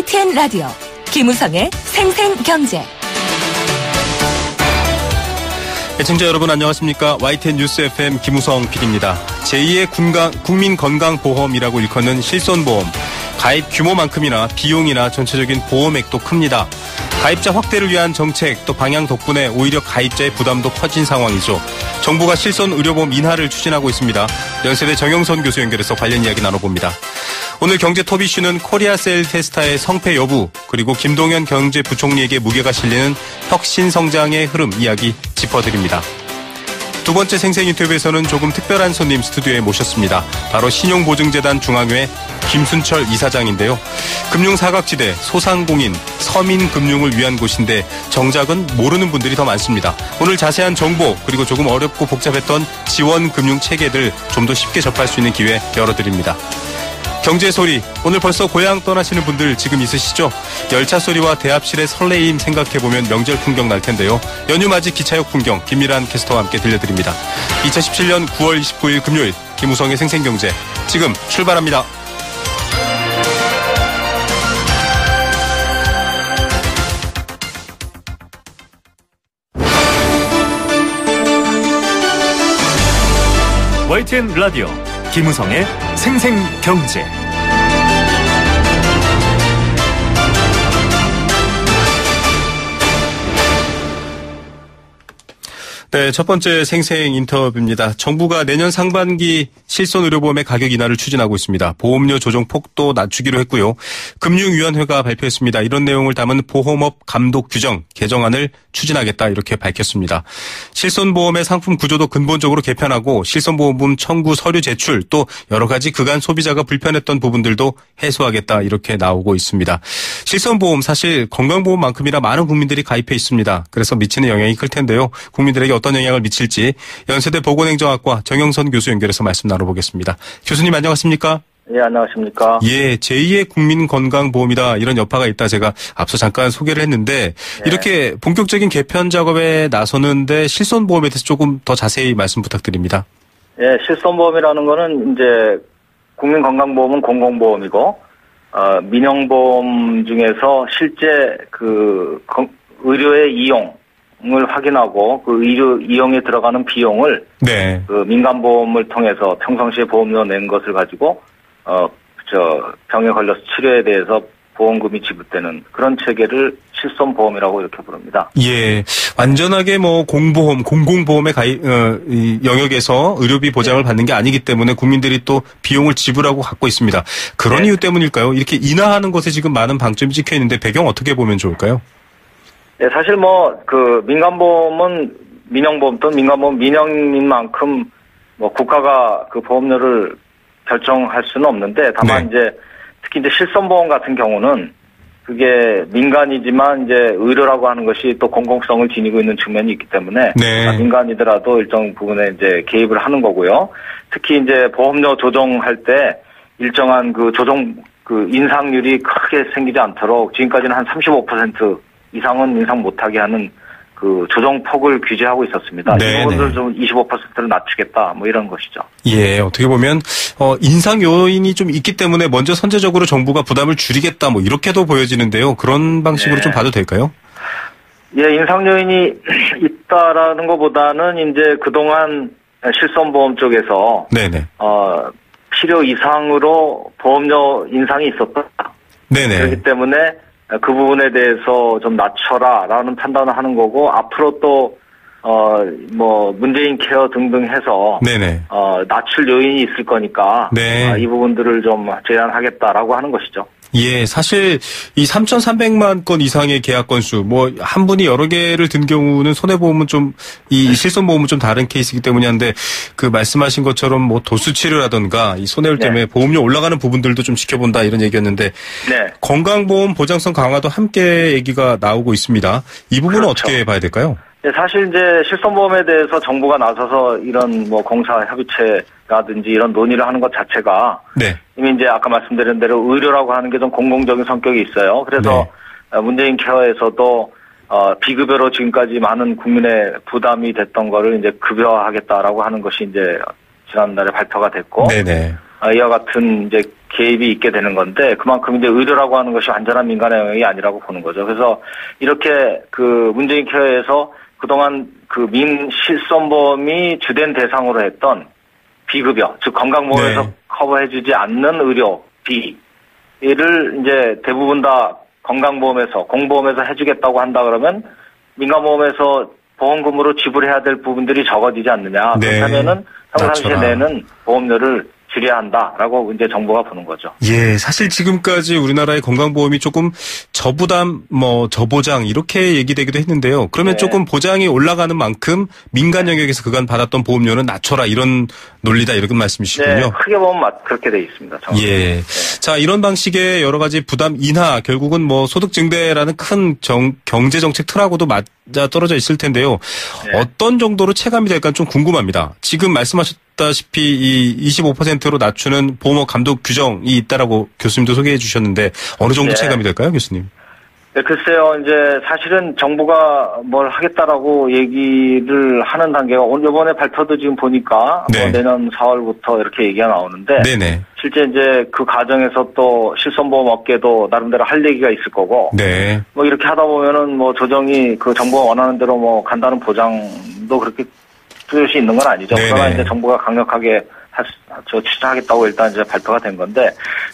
YTN 라디오 김우성의 생생경제. 애청자 여러분 안녕하십니까. YTN 뉴스 FM 김우성 PD입니다. 제2의 국민건강보험이라고 일컫는 실손보험. 가입 규모만큼이나 비용이나 전체적인 보험액도 큽니다. 가입자 확대를 위한 정책 또 방향 덕분에 오히려 가입자의 부담도 커진 상황이죠. 정부가 실손 의료보험 인하를 추진하고 있습니다. 연세대 정영선 교수 연결해서 관련 이야기 나눠봅니다. 오늘 경제 톱 이슈는 코리아셀 테스타의 성패 여부, 그리고 김동연 경제부총리에게 무게가 실리는 혁신 성장의 흐름 이야기 짚어드립니다. 두 번째 생생 인터뷰에서는 조금 특별한 손님 스튜디오에 모셨습니다. 바로 신용보증재단 중앙회 김순철 이사장인데요. 금융사각지대, 소상공인, 서민금융을 위한 곳인데 정작은 모르는 분들이 더 많습니다. 오늘 자세한 정보 그리고 조금 어렵고 복잡했던 지원금융체계들 좀 더 쉽게 접할 수 있는 기회 열어드립니다. 경제소리, 오늘 벌써 고향 떠나시는 분들 지금 있으시죠? 열차 소리와 대합실의 설레임 생각해보면 명절 풍경 날 텐데요. 연휴 맞이 기차역 풍경 김미란 캐스터와 함께 들려드립니다. 2017년 9월 29일 금요일 김우성의 생생경제 지금 출발합니다. YTN 라디오 김우성의 생생경제. 네, 첫 번째 생생 인터뷰입니다. 정부가 내년 상반기 실손의료보험의 가격 인하를 추진하고 있습니다. 보험료 조정 폭도 낮추기로 했고요. 금융위원회가 발표했습니다. 이런 내용을 담은 보험업 감독 규정 개정안을 추진하겠다 이렇게 밝혔습니다. 실손보험의 상품 구조도 근본적으로 개편하고 실손보험금 청구 서류 제출 또 여러 가지 그간 소비자가 불편했던 부분들도 해소하겠다 이렇게 나오고 있습니다. 실손보험 사실 건강보험만큼이나 많은 국민들이 가입해 있습니다. 그래서 미치는 영향이 클 텐데요. 국민들에게 어떤 영향을 미칠지 연세대 보건행정학과 정영선 교수 연결해서 말씀 나눠보겠습니다. 교수님 안녕하십니까? 예, 안녕하십니까? 예, 제2의 국민건강보험이다 이런 여파가 있다 제가 앞서 잠깐 소개를 했는데 이렇게 본격적인 개편 작업에 나서는데 실손보험에 대해서 조금 더 자세히 말씀 부탁드립니다. 예, 실손보험이라는 거는 이제 국민건강보험은 공공보험이고 민영보험 중에서 실제 그 의료의 이용을 확인하고 그 의료 이용에 들어가는 비용을 그 민간보험을 통해서 평상시에 보험료 낸 것을 가지고 병에 걸려서 치료에 대해서 보험금이 지급되는 그런 체계를 실손보험이라고 이렇게 부릅니다. 예, 완전하게 뭐 공보험, 공공보험의 영역에서 의료비 보장을 받는 게 아니기 때문에 국민들이 또 비용을 지불하고 갖고 있습니다. 그런 이유 때문일까요? 이렇게 인하하는 것에 지금 많은 방점이 찍혀 있는데 배경 어떻게 보면 좋을까요? 네, 사실 그 민간보험은 민영보험 또는 민간보험 민영인 만큼 국가가 그 보험료를 결정할 수는 없는데 다만 이제 특히 이제 실손보험 같은 경우는 그게 민간이지만 이제 의료라고 하는 것이 또 공공성을 지니고 있는 측면이 있기 때문에 민간이더라도 일정 부분에 이제 개입을 하는 거고요. 특히 이제 보험료 조정할 때 일정한 그 조정 그 인상률이 크게 생기지 않도록 지금까지는 한 35% 이상은 인상 못하게 하는 그 조정폭을 규제하고 있었습니다. 이 부분을 좀 25%를 낮추겠다, 이런 것이죠. 예, 어떻게 보면, 인상 요인이 좀 있기 때문에 먼저 선제적으로 정부가 부담을 줄이겠다, 이렇게도 보여지는데요. 그런 방식으로 좀 봐도 될까요? 예, 인상 요인이 있다라는 것보다는 이제 그동안 실손보험 쪽에서, 필요 이상으로 보험료 인상이 있었다. 그렇기 때문에 그 부분에 대해서 좀 낮춰라라는 판단을 하는 거고, 앞으로 또, 문재인 케어 등등 해서, 낮출 요인이 있을 거니까, 이 부분들을 좀 제한하겠다라고 하는 것이죠. 예, 사실 이 3,300만 건 이상의 계약 건수, 한 분이 여러 개를 든 경우는 손해보험은 좀, 이 실손보험은 좀 다른 케이스이기 때문에 한데, 그 말씀하신 것처럼 도수치료라든가 이 손해율 때문에 보험료 올라가는 부분들도 좀 지켜본다 이런 얘기였는데, 건강보험 보장성 강화도 함께 얘기가 나오고 있습니다. 이 부분은 어떻게 봐야 될까요? 네, 사실 이제 실손보험에 대해서 정부가 나서서 이런 공사 협의체라든지 이런 논의를 하는 것 자체가 이미 이제 아까 말씀드린 대로 의료라고 하는 게 좀 공공적인 성격이 있어요. 그래서 문재인 케어에서도 비급여로 지금까지 많은 국민의 부담이 됐던 거를 이제 급여하겠다라고 하는 것이 이제 지난달에 발표가 됐고 이와 같은 이제 개입이 있게 되는 건데 그만큼 이제 의료라고 하는 것이 완전한 민간의 영역이 아니라고 보는 거죠. 그래서 이렇게 그 문재인 케어에서 그동안 그 실손보험이 주된 대상으로 했던 비급여, 즉 건강보험에서 네. 커버해주지 않는 의료비를 이제 대부분 다 건강보험에서 공보험에서 해주겠다고 한다 그러면 민간보험에서 보험금으로 지불해야 될 부분들이 적어지지 않느냐. 네. 그렇다면은 평상시에 낮춰라. 내는 보험료를 줄여야 한다라고 이제 정부가 보는 거죠. 예, 사실 지금까지 우리나라의 건강보험이 조금 저부담, 저보장 이렇게 얘기되기도 했는데요. 그러면 네. 조금 보장이 올라가는 만큼 민간 영역에서 그간 받았던 보험료는 낮춰라 이런 논리다 이런 말씀이시군요. 네, 크게 보면 그렇게 돼 있습니다. 정확히. 예. 네. 자, 이런 방식의 여러 가지 부담 인하, 결국은 뭐 소득 증대라는 큰 경제 정책 틀하고도 맞아 떨어져 있을 텐데요. 네. 어떤 정도로 체감이 될까 좀 궁금합니다. 지금 말씀하셨다시피 이 25%로 낮추는 보험업 감독 규정이 있다라고 교수님도 소개해 주셨는데 어느 정도 네. 체감이 될까요, 교수님? 네, 글쎄요, 이제 사실은 정부가 뭘 하겠다라고 얘기를 하는 단계가 이번에 발표도 지금 보니까 네. 내년 4월부터 이렇게 얘기가 나오는데 네네. 실제 이제 그 과정에서 또 실손보험 업계도 나름대로 할 얘기가 있을 거고 네. 뭐 이렇게 하다 보면은 뭐 조정이 그 정부가 원하는 대로 뭐 간다는 보장도 그렇게 뚜렷이 있는 건 아니죠. 네네. 그러나 이제 정부가 강력하게 추진하겠다고 일단 이제 발표가 된 건데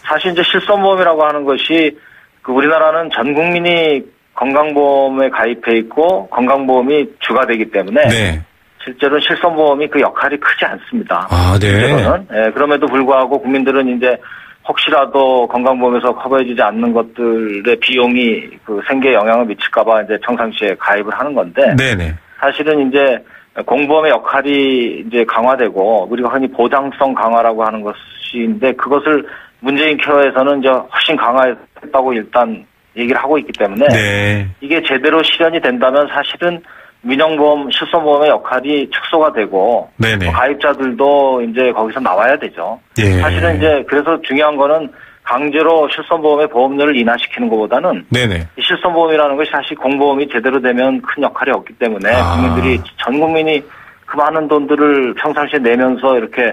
사실 이제 실손보험이라고 하는 것이 그 우리나라는 전 국민이 건강보험에 가입해 있고 건강보험이 주가 되기 때문에 네. 실제로 실손보험이 그 역할이 크지 않습니다. 아, 네. 실제로는. 예, 그럼에도 불구하고 국민들은 이제 혹시라도 건강보험에서 커버해주지 않는 것들의 비용이 그 생계에 영향을 미칠까봐 이제 평상시에 가입을 하는 건데 네네. 사실은 이제 공보험의 역할이 이제 강화되고 우리가 흔히 보장성 강화라고 하는 것인데 그것을 문재인 케어에서는 이제 훨씬 강화했다고 일단 얘기를 하고 있기 때문에 네. 이게 제대로 실현이 된다면 사실은 민영보험, 실손보험의 역할이 축소가 되고 네네. 가입자들도 이제 거기서 나와야 되죠. 예. 사실은 이제 그래서 중요한 거는 강제로 실손보험의 보험료를 인하시키는 것보다는 네네. 이 실손보험이라는 것이 사실 공보험이 제대로 되면 큰 역할이 없기 때문에 국민들이 전 국민이 그 많은 돈들을 평상시에 내면서 이렇게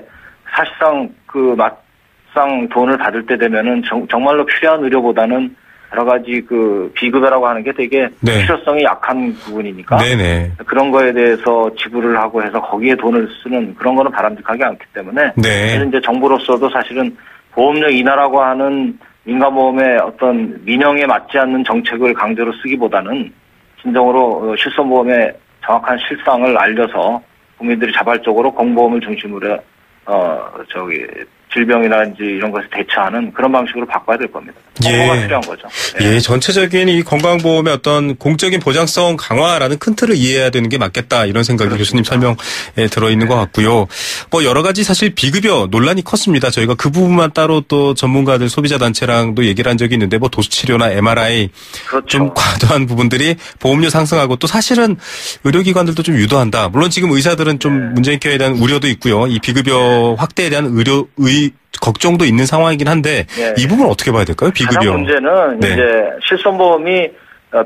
사실상 그 막상 돈을 받을 때 되면은 정말로 필요한 의료보다는 여러 가지 그 비급여라고 하는 게 되게 네. 필요성이 약한 부분이니까 네네. 그런 거에 대해서 지불을 하고 해서 거기에 돈을 쓰는 그런 거는 바람직하지 않기 때문에 네. 이제 정부로서도 사실은 보험료 인하라고 하는 민간보험의 어떤 민영에 맞지 않는 정책을 강제로 쓰기보다는 진정으로 실손보험의 정확한 실상을 알려서 국민들이 자발적으로 공보험을 중심으로 질병이라든지 이런 것을 대처하는 그런 방식으로 바꿔야 될 겁니다. 공부가 필요한 거죠. 네. 예, 전체적인 이 건강보험의 어떤 공적인 보장성 강화라는 큰 틀을 이해해야 되는 게 맞겠다 이런 생각이 교수님 설명에 들어있는 것 같고요. 뭐 여러 가지 사실 비급여 논란이 컸습니다. 저희가 그 부분만 따로 또 전문가들 소비자단체랑도 얘기를 한 적이 있는데 뭐 도수치료나 MRI 그렇죠. 좀 과도한 부분들이 보험료 상승하고 또 사실은 의료기관들도 좀 유도한다. 물론 지금 의사들은 좀 문재인 케어에 대한 우려도 있고요. 이 비급여 확대에 대한 걱정도 있는 상황이긴 한데 이 부분은 어떻게 봐야 될까요? 비급여. 가장 문제는 네. 이제 실손보험이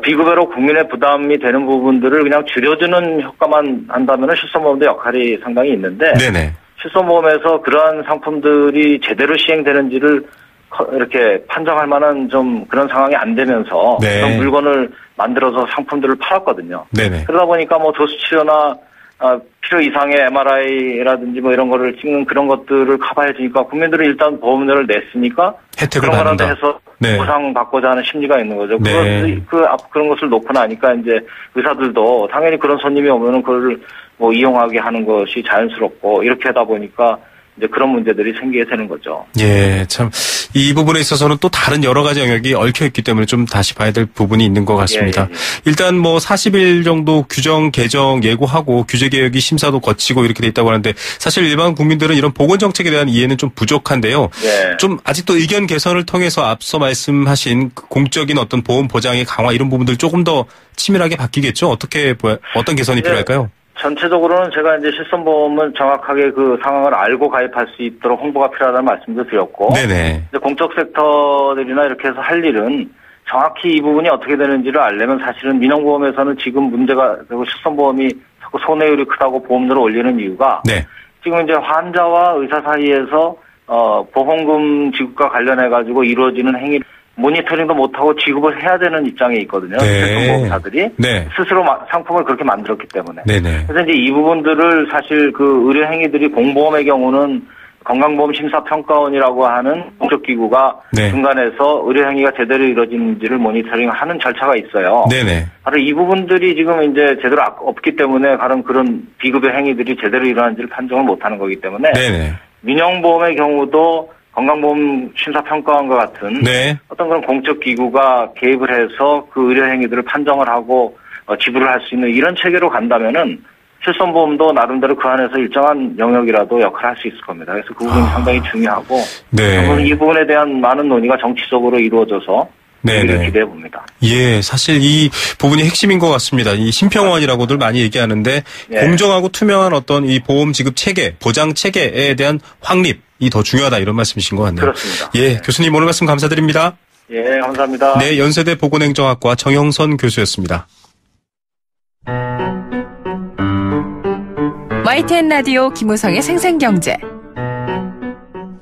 비급여로 국민의 부담이 되는 부분들을 그냥 줄여주는 효과만 한다면 실손보험도 역할이 상당히 있는데 네네. 실손보험에서 그러한 상품들이 제대로 시행되는지를 이렇게 판정할 만한 좀 그런 상황이 안 되면서 네. 그런 물건을 만들어서 상품들을 팔았거든요. 네네. 그러다 보니까 뭐 도수치료나 필요 이상의 MRI라든지 뭐 이런 거를 찍는 그런 것들을 커버해 주니까 국민들은 일단 보험료를 냈으니까 혜택을 그런 거라도 받는다. 해서 네. 보상받고자 하는 심리가 있는 거죠. 네. 그런 것을 놓고 나니까 이제 의사들도 당연히 그런 손님이 오면은 그걸 뭐 이용하게 하는 것이 자연스럽고 이렇게 하다 보니까 이제 그런 문제들이 생기게 되는 거죠. 예, 참, 이 부분에 있어서는 또 다른 여러 가지 영역이 얽혀있기 때문에 좀 다시 봐야 될 부분이 있는 것 같습니다. 예. 일단 뭐 40일 정도 규정 개정 예고하고 규제개혁이 심사도 거치고 이렇게 돼 있다고 하는데 사실 일반 국민들은 이런 보건정책에 대한 이해는 좀 부족한데요. 예. 좀 아직도 의견 개선을 통해서 앞서 말씀하신 공적인 어떤 보험 보장의 강화 이런 부분들 조금 더 치밀하게 바뀌겠죠? 어떤 개선이 필요할까요? 전체적으로는 제가 이제 실손보험은 정확하게 그 상황을 알고 가입할 수 있도록 홍보가 필요하다는 말씀도 드렸고. 네네. 이제 공적 섹터들이나 이렇게 해서 할 일은 정확히 이 부분이 어떻게 되는지를 알려면 사실은 민영보험에서는 지금 문제가 되고 실손보험이 자꾸 손해율이 크다고 보험료를 올리는 이유가. 네. 지금 이제 환자와 의사 사이에서 보험금 지급과 관련해 가지고 이루어지는 행위 모니터링도 못하고 지급을 해야 되는 입장에 있거든요. 실손보험사들이 네. 스스로 상품을 그렇게 만들었기 때문에. 네네. 그래서 이제 이 부분들을 사실 그 의료 행위들이 공보험의 경우는 건강보험 심사평가원이라고 하는 공적기구가 네. 중간에서 의료 행위가 제대로 이루어지는지를 모니터링하는 절차가 있어요. 네네. 바로 이 부분들이 지금 이제 제대로 없기 때문에 가령 그런 비급여 행위들이 제대로 일어나는지를 판정을 못하는 거기 때문에 네네. 민영보험의 경우도 건강보험 심사평가원과 같은 네. 어떤 그런 공적기구가 개입을 해서 그 의료 행위들을 판정을 하고 지불을 할 수 있는 이런 체계로 간다면은 실손보험도 나름대로 그 안에서 일정한 영역이라도 역할을 할 수 있을 겁니다. 그래서 그 부분이 상당히 중요하고 네. 이 부분에 대한 많은 논의가 정치적으로 이루어져서 네네. 기대해 봅니다. 예, 사실 이 부분이 핵심인 것 같습니다. 이 심평원이라고들 많이 얘기하는데 예. 공정하고 투명한 어떤 이 보험 지급 체계, 보장 체계에 대한 확립이 더 중요하다 이런 말씀이신 것 같네요. 그렇습니다. 예, 교수님 오늘 말씀 감사드립니다. 예, 감사합니다. 네, 연세대 보건행정학과 정형선 교수였습니다. YTN 라디오 김우성의 생생경제.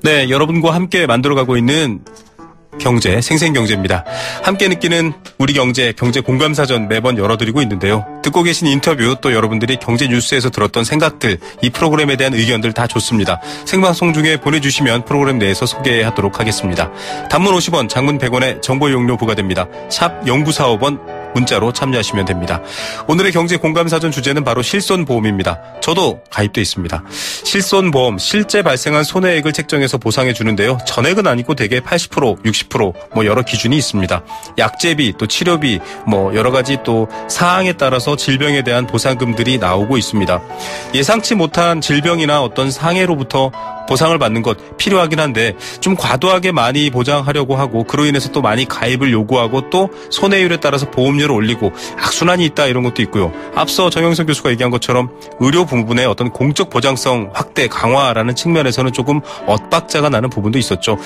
네, 여러분과 함께 만들어가고 있는 경제, 생생경제입니다. 함께 느끼는 우리 경제 공감사전 매번 열어드리고 있는데요. 듣고 계신 인터뷰 또 여러분들이 경제 뉴스에서 들었던 생각들, 이 프로그램에 대한 의견들 다 좋습니다. 생방송 중에 보내주시면 프로그램 내에서 소개하도록 하겠습니다. 단문 50원, 장문 100원의 정보 이용료 부과됩니다. 샵 0945번 문자로 참여하시면 됩니다. 오늘의 경제 공감사전 주제는 바로 실손보험입니다. 저도 가입돼 있습니다. 실손보험, 실제 발생한 손해액을 책정해서 보상해 주는데요. 전액은 아니고 대개 80%, 60% 뭐 여러 기준이 있습니다. 약제비, 또 치료비, 뭐 여러 가지 또 사항에 따라서 질병에 대한 보상금들이 나오고 있습니다. 예상치 못한 질병이나 어떤 상해로부터 보상을 받는 것 필요하긴 한데 좀 과도하게 많이 보장하려고 하고 그로 인해서 또 많이 가입을 요구하고 또 손해율에 따라서 보험료를 올리고 악순환이 있다 이런 것도 있고요. 앞서 정영선 교수가 얘기한 것처럼 의료 부분의 어떤 공적 보장성 확대 강화라는 측면에서는 조금 엇박자가 나는 부분도 있었죠.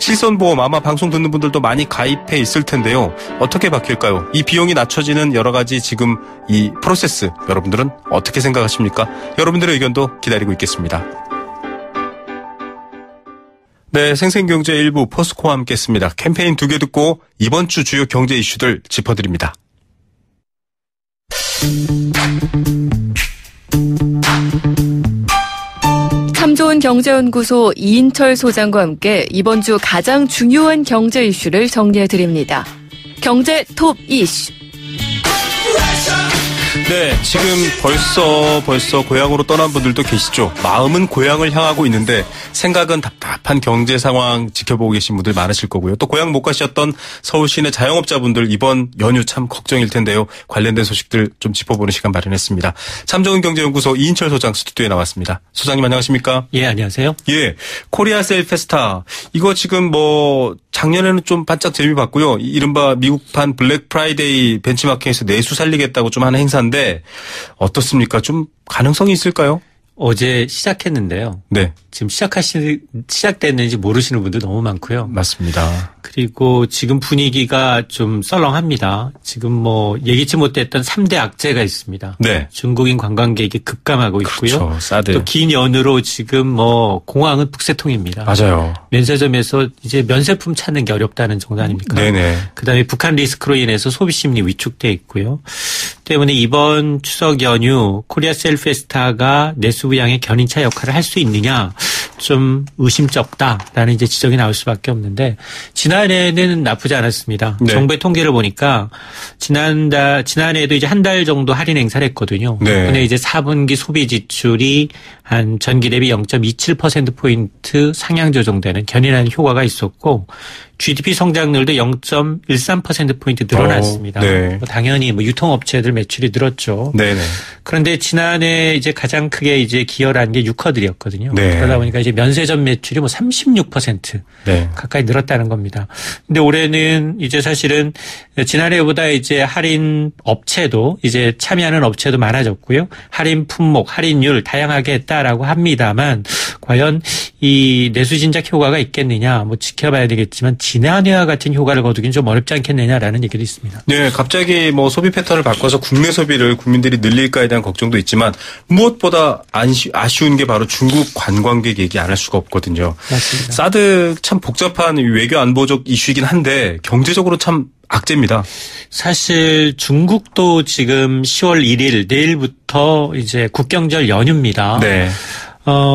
실손보험 아마 방송 듣는 분들도 많이 가입해 있을 텐데요. 어떻게 바뀔까요? 이 비용이 낮춰지는 여러 가지 지금 이 프로세스 여러분들은 어떻게 생각하십니까? 여러분들의 의견도 기다리고 있겠습니다. 네, 생생경제 1부 포스코와 함께했습니다. 캠페인 2개 듣고 이번 주 주요 경제 이슈들 짚어드립니다. 참 좋은 경제연구소 이인철 소장과 함께 이번 주 가장 중요한 경제 이슈를 정리해드립니다. 경제 톱 이슈. 네, 지금 벌써 고향으로 떠난 분들도 계시죠. 마음은 고향을 향하고 있는데 생각은 답답한 경제 상황 지켜보고 계신 분들 많으실 거고요. 또 고향 못 가셨던 서울 시내 자영업자분들 이번 연휴 참 걱정일 텐데요. 관련된 소식들 좀 짚어보는 시간 마련했습니다. 참 좋은 경제연구소 이인철 소장 스튜디오에 나왔습니다. 소장님 안녕하십니까? 예, 안녕하세요. 예, 코리아셀 페스타 이거 지금 뭐 작년에는 좀 반짝 재미 봤고요. 이른바 미국판 블랙 프라이데이 벤치마킹에서 내수 살리겠다고 좀 하는 행사인데 어떻습니까? 좀 가능성이 있을까요? 어제 시작했는데요. 네. 지금 시작됐는지 모르시는 분들 너무 많고요. 맞습니다. 그리고 지금 분위기가 좀 썰렁합니다. 지금 뭐 예기치 못했던 3대 악재가 있습니다. 네. 중국인 관광객이 급감하고 있고요. 그렇죠. 사드. 또 긴 연으로 지금 뭐 공항은 북새통입니다. 맞아요. 면세점에서 이제 면세품 찾는 게 어렵다는 정도 아닙니까? 네네. 그다음에 북한 리스크로 인해서 소비 심리 위축돼 있고요. 때문에 이번 추석 연휴 코리아셀 페스타가 내수 부양의 견인차 역할을 할 수 있느냐 좀 의심쩍다라는 이제 지적이 나올 수밖에 없는데 지난해는 나쁘지 않았습니다. 네. 정부의 통계를 보니까 지난해에도 이제 한 달 정도 할인 행사를 했거든요. 네. 덕분에 이제 4분기 소비 지출이 한 전기 대비 0.27%포인트 상향 조정되는 견인하는 효과가 있었고 GDP 성장률도 0.13%포인트 늘어났습니다. 네. 당연히 뭐 유통업체들 매출이 늘었죠. 네네. 그런데 지난해 이제 가장 크게 이제 기여를 한 게 유커들이었거든요. 네. 그러다 보니까 이제 면세점 매출이 뭐 36% 네. 가까이 늘었다는 겁니다. 근데 올해는 이제 사실은 지난해보다 이제 할인 업체도 이제 참여하는 업체도 많아졌고요. 할인 품목, 할인율 다양하게 했다라고 합니다만 과연 이 내수 진작 효과가 있겠느냐 뭐 지켜봐야 되겠지만 지난해와 같은 효과를 거두기는 좀 어렵지 않겠느냐라는 얘기도 있습니다. 네, 갑자기 뭐 소비 패턴을 바꿔서 국내 소비를 국민들이 늘릴까에 대한 걱정도 있지만 무엇보다 아쉬운 게 바로 중국 관광객 얘기 안 할 수가 없거든요. 맞습니다. 사드 참 복잡한 외교 안보적 이슈이긴 한데 경제적으로 참 악재입니다. 사실 중국도 지금 10월 1일 내일부터 이제 국경절 연휴입니다. 네.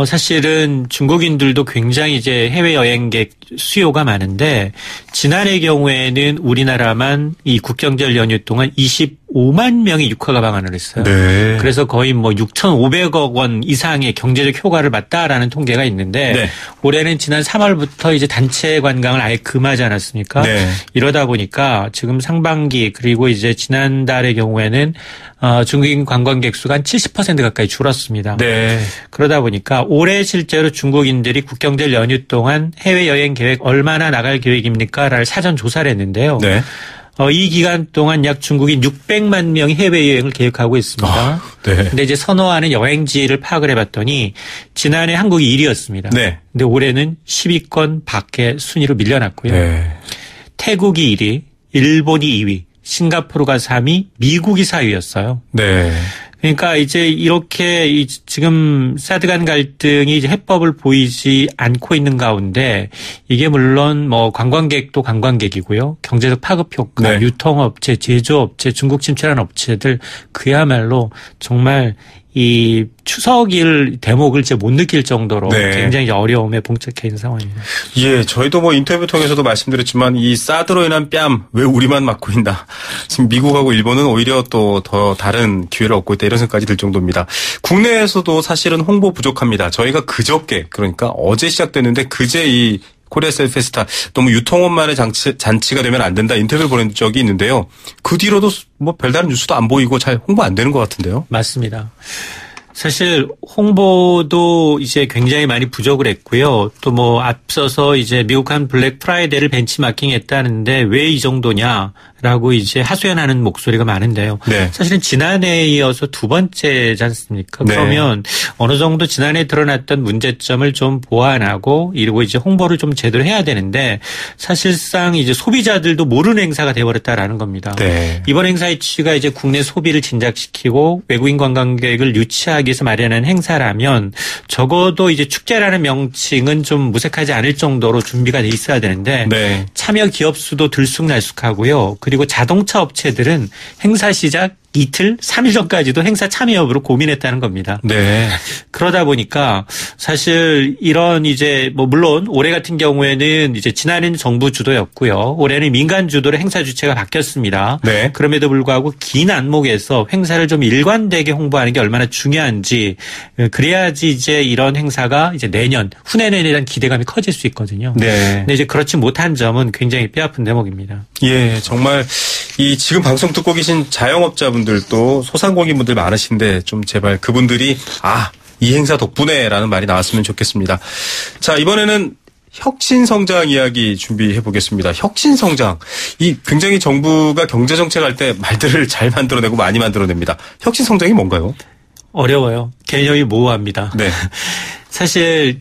사실은 중국인들도 굉장히 이제 해외 여행객 수요가 많은데 지난해 경우에는 우리나라만 이 국경절 연휴 동안 25만 명이 육화가 방한을 했어요. 네. 그래서 거의 뭐 6,500억 원 이상의 경제적 효과를 봤다라는 통계가 있는데 네. 올해는 지난 3월부터 이제 단체 관광을 아예 금하지 않았습니까? 네. 이러다 보니까 지금 상반기 그리고 이제 지난달의 경우에는 중국인 관광객 수가 한 70% 가까이 줄었습니다. 네. 그러다 보니까 올해 실제로 중국인들이 국경절 연휴 동안 해외여행 계획 얼마나 나갈 계획입니까? 라를 사전 조사를 했는데요. 네. 이 기간 동안 약 중국인 600만 명이 해외여행을 계획하고 있습니다. 네. 근데 이제 선호하는 여행지를 파악을 해봤더니 지난해 한국이 1위였습니다. 네. 근데 올해는 10위권 밖에 순위로 밀려났고요. 네. 태국이 1위, 일본이 2위, 싱가포르가 3위, 미국이 4위였어요. 네. 그러니까 이제 이렇게 지금 사드 간 갈등이 이제 해법을 보이지 않고 있는 가운데 이게 물론 뭐 관광객도 관광객이고요. 경제적 파급 효과, 네. 유통업체, 제조업체, 중국 침출한 업체들 그야말로 정말 이 추석일 대목을 이제 못 느낄 정도로 네. 굉장히 어려움에 봉착해 있는 상황입니다. 예, 저희도 뭐 인터뷰 통해서도 말씀드렸지만 이 사드로 인한 뺨 왜 우리만 맞고 있나. 지금 미국하고 일본은 오히려 또 더 다른 기회를 얻고 있다 이런 생각까지 들 정도입니다. 국내에서도 사실은 홍보 부족합니다. 저희가 그저께 그러니까 어제 시작됐는데 그제 이 코리아 셀페스타 너무 유통업만의 잔치가 되면 안 된다 인터뷰를 보낸 적이 있는데요. 그 뒤로도 뭐 별다른 뉴스도 안 보이고 잘 홍보 안 되는 것 같은데요. 맞습니다. 사실 홍보도 이제 굉장히 많이 부족을 했고요. 또 뭐 앞서서 이제 미국한 블랙 프라이데이를 벤치마킹했다는데 왜 이 정도냐라고 이제 하소연하는 목소리가 많은데요. 네. 사실은 지난해에 이어서 두 번째지 않습니까? 네. 그러면 어느 정도 지난해 드러났던 문제점을 좀 보완하고 이러고 이제 홍보를 좀 제대로 해야 되는데 사실상 이제 소비자들도 모르는 행사가 되어버렸다라는 겁니다. 네. 이번 행사의 취지가 이제 국내 소비를 진작시키고 외국인 관광객을 유치하기 위해서 마련한 행사라면 적어도 이제 축제라는 명칭은 좀 무색하지 않을 정도로 준비가 돼 있어야 되는데 네. 참여 기업 수도 들쑥날쑥하고요. 그리고 자동차 업체들은 행사 시작 이틀, 3일 전까지도 행사 참여 여부를 고민했다는 겁니다. 네. 그러다 보니까 사실 이런 이제 뭐 물론 올해 같은 경우에는 이제 지난해는 정부 주도였고요. 올해는 민간 주도로 행사 주체가 바뀌었습니다. 네. 그럼에도 불구하고 긴 안목에서 행사를 좀 일관되게 홍보하는 게 얼마나 중요한지 그래야지 이제 이런 행사가 이제 내년 후내년에 대한 기대감이 커질 수 있거든요. 네. 근데 이제 그렇지 못한 점은 굉장히 뼈아픈 대목입니다. 예, 정말 이 지금 방송 듣고 계신 자영업자분들도 소상공인분들 많으신데 좀 제발 그분들이 이 행사 덕분에라는 말이 나왔으면 좋겠습니다. 자, 이번에는 혁신성장 이야기 준비해 보겠습니다. 혁신성장. 이 굉장히 정부가 경제정책 할 때 말들을 잘 만들어내고 많이 만들어냅니다. 혁신성장이 뭔가요? 어려워요. 개념이 모호합니다. 네. 사실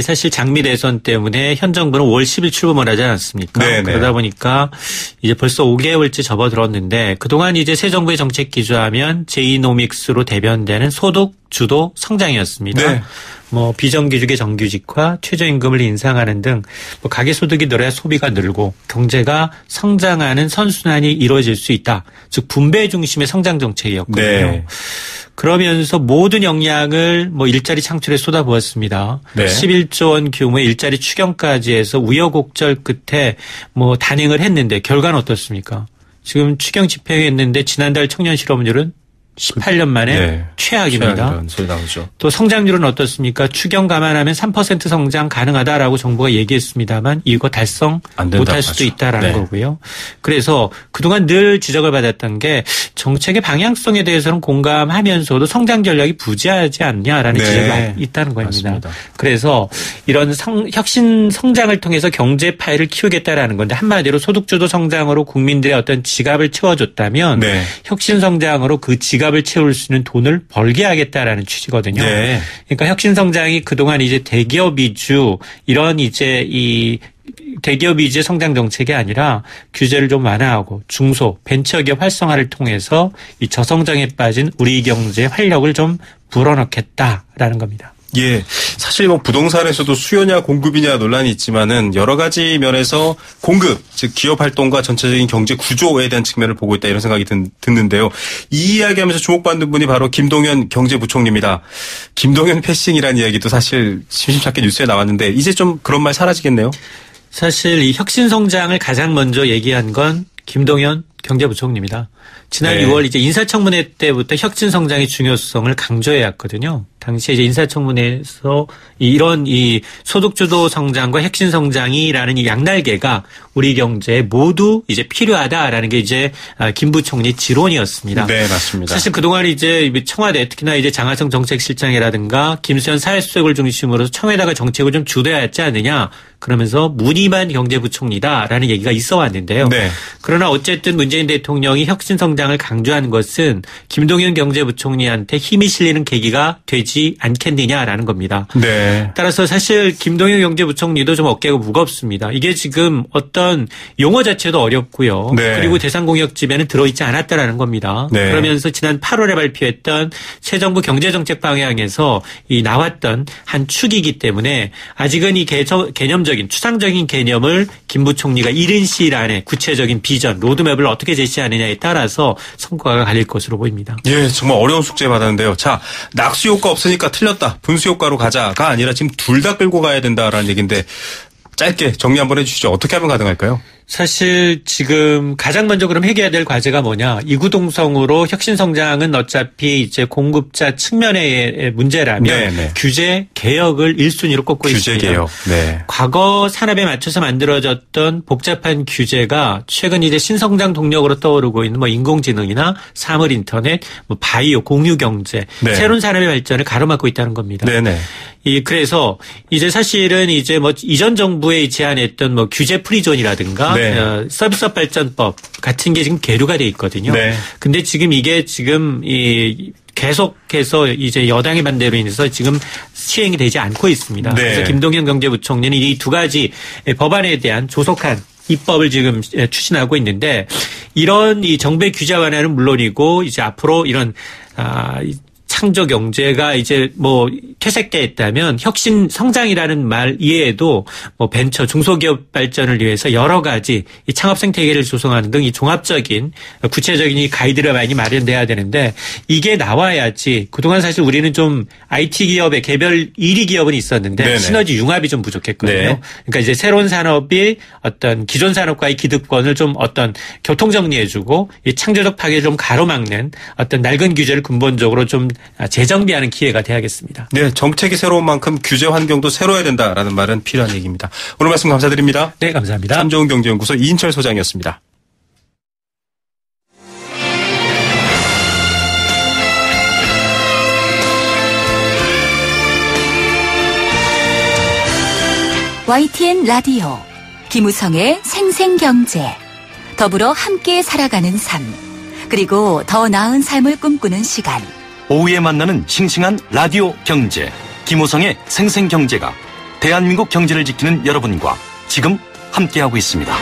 사실 장미 대선 때문에 현 정부는 5월 10일 출범을 하지 않았습니까? 네네. 그러다 보니까 이제 벌써 5개월째 접어들었는데 그동안 이제 새 정부의 정책 기조하면 제2노믹스로 대변되는 소득 주도 성장이었습니다. 네. 뭐 비정규직의 정규직화, 최저임금을 인상하는 등 뭐 가계소득이 늘어야 소비가 늘고 경제가 성장하는 선순환이 이루어질 수 있다. 즉 분배 중심의 성장 정책이었거든요. 네. 그러면서 모든 역량을 뭐 일자리 창출에 쏟아부었습니다. 네. 11조 원 규모의 일자리 추경까지 해서 우여곡절 끝에 뭐 단행을 했는데 결과는 어떻습니까? 지금 추경 집행했는데 지난달 청년 실업률은 18년 만에 네. 최악입니다. 최악이라는 소리 나오죠. 또 성장률은 어떻습니까? 추경 감안하면 3% 성장 가능하다라고 정부가 얘기했습니다만 이거 달성 못할 수도 있다라는 네. 거고요. 그래서 그동안 늘 지적을 받았던 게 정책의 방향성에 대해서는 공감하면서도 성장 전략이 부재하지 않냐라는 네. 지적이 있다는 겁니다. 맞습니다. 그래서 이런 혁신 성장을 통해서 경제 파이를 키우겠다라는 건데 한마디로 소득주도 성장으로 국민들의 어떤 지갑을 채워줬다면 네. 혁신 성장으로 그 지갑 지갑을 채울 수 있는 돈을 벌게 하겠다라는 취지거든요. 네. 그러니까 혁신성장이 그동안 이제 대기업 위주 이런 이제 이 대기업 위주의 성장 정책이 아니라 규제를 좀 완화하고 중소 벤처기업 활성화를 통해서 이 저성장에 빠진 우리 경제의 활력을 좀 불어넣겠다라는 겁니다. 예. 사실 뭐 부동산에서도 수요냐 공급이냐 논란이 있지만은 여러 가지 면에서 공급, 즉 기업 활동과 전체적인 경제 구조에 대한 측면을 보고 있다 이런 생각이 드는데요. 이 이야기하면서 주목받는 분이 바로 김동연 경제부총리입니다. 김동연 패싱이라는 이야기도 사실 심심찮게 뉴스에 나왔는데 이제 좀 그런 말 사라지겠네요. 사실 이 혁신성장을 가장 먼저 얘기한 건 김동연 경제부총리입니다. 지난 네. 6월 이제 인사청문회 때부터 혁신성장의 중요성을 강조해 왔거든요. 당시에 이제 인사청문회에서 이런 이 소득주도 성장과 혁신성장이라는 이 양날개가 우리 경제에 모두 이제 필요하다라는 게 이제 김 부총리 지론이었습니다. 네, 맞습니다. 사실 그동안 이제 청와대 특히나 이제 장하성 정책실장이라든가 김수현 사회수석을 중심으로 청와대가 정책을 좀 주도했지 않느냐 그러면서 무늬만 경제부총리다라는 얘기가 있어 왔는데요. 네. 그러나 어쨌든 문재인 대통령이 혁신성장을 강조한 것은 김동연 경제부총리한테 힘이 실리는 계기가 되지 않겠느냐라는 겁니다. 네. 따라서 사실 김동연 경제부총리도 좀 어깨가 무겁습니다. 이게 지금 어떤 용어 자체도 어렵고요. 네. 그리고 대상공약집에는 들어있지 않았다라는 겁니다. 네. 그러면서 지난 8월에 발표했던 새 정부 경제정책 방향에서 이 나왔던 한 축이기 때문에 아직은 이 개념적인 추상적인 개념을 김 부총리가 이른 시일 안에 구체적인 비전, 로드맵을 어떻게 제시하느냐에 따라서 성과가 갈릴 것으로 보입니다. 예, 정말 어려운 숙제 받았는데요. 자, 낙수 효과 없으니까 틀렸다. 분수 효과로 가자가 아니라 지금 둘 다 끌고 가야 된다라는 얘기인데 짧게 정리 한번 해주시죠. 어떻게 하면 가능할까요? 사실 지금 가장 먼저 그럼 해결해야 될 과제가 뭐냐. 이구동성으로 혁신성장은 어차피 이제 공급자 측면의 문제라면 네네. 규제 개혁을 1순위로 꼽고 규제 있습니다. 개혁. 네. 과거 산업에 맞춰서 만들어졌던 복잡한 규제가 최근 이제 신성장 동력으로 떠오르고 있는 뭐 인공지능이나 사물인터넷, 뭐 바이오, 공유경제, 네. 새로운 산업의 발전을 가로막고 있다는 겁니다. 네네. 그래서 이제 사실은 이제 뭐 이전 정부에 제안했던 뭐 규제 프리존이라든가 네. 서비스업 발전법 같은 게 지금 계류가 돼 있거든요. 네. 근데 지금 이게 지금 계속해서 이제 여당의 반대로 인해서 지금 시행이 되지 않고 있습니다. 네. 그래서 김동연 경제부총리는 이 두 가지 법안에 대한 조속한 입법을 지금 추진하고 있는데 이런 이 정부의 규제 완화는 물론이고 이제 앞으로 이런 창조 경제가 이제 뭐 퇴색되었다면 혁신 성장이라는 말 이외에도 뭐 벤처 중소기업 발전을 위해서 여러 가지 이 창업 생태계를 조성하는 등 이 종합적인 구체적인 이 가이드를 많이 마련돼야 되는데 이게 나와야지 그동안 사실 우리는 좀 IT 기업의 개별 1위 기업은 있었는데 네네. 시너지 융합이 좀 부족했거든요. 네. 그러니까 이제 새로운 산업이 어떤 기존 산업과의 기득권을 좀 어떤 교통 정리해주고 이 창조적 파괴를 좀 가로막는 어떤 낡은 규제를 근본적으로 좀 재정비하는 기회가 돼야겠습니다. 네, 정책이 새로운 만큼 규제 환경도 새로워야 된다라는 말은 필요한 얘기입니다. 오늘 말씀 감사드립니다. 네, 감사합니다. 삼좋은 경제연구소 이인철 소장이었습니다. YTN 라디오 김우성의 생생경제 더불어 함께 살아가는 삶 그리고 더 나은 삶을 꿈꾸는 시간 오후에 만나는 싱싱한 라디오 경제 김우성의 생생경제가 대한민국 경제를 지키는 여러분과 지금 함께하고 있습니다.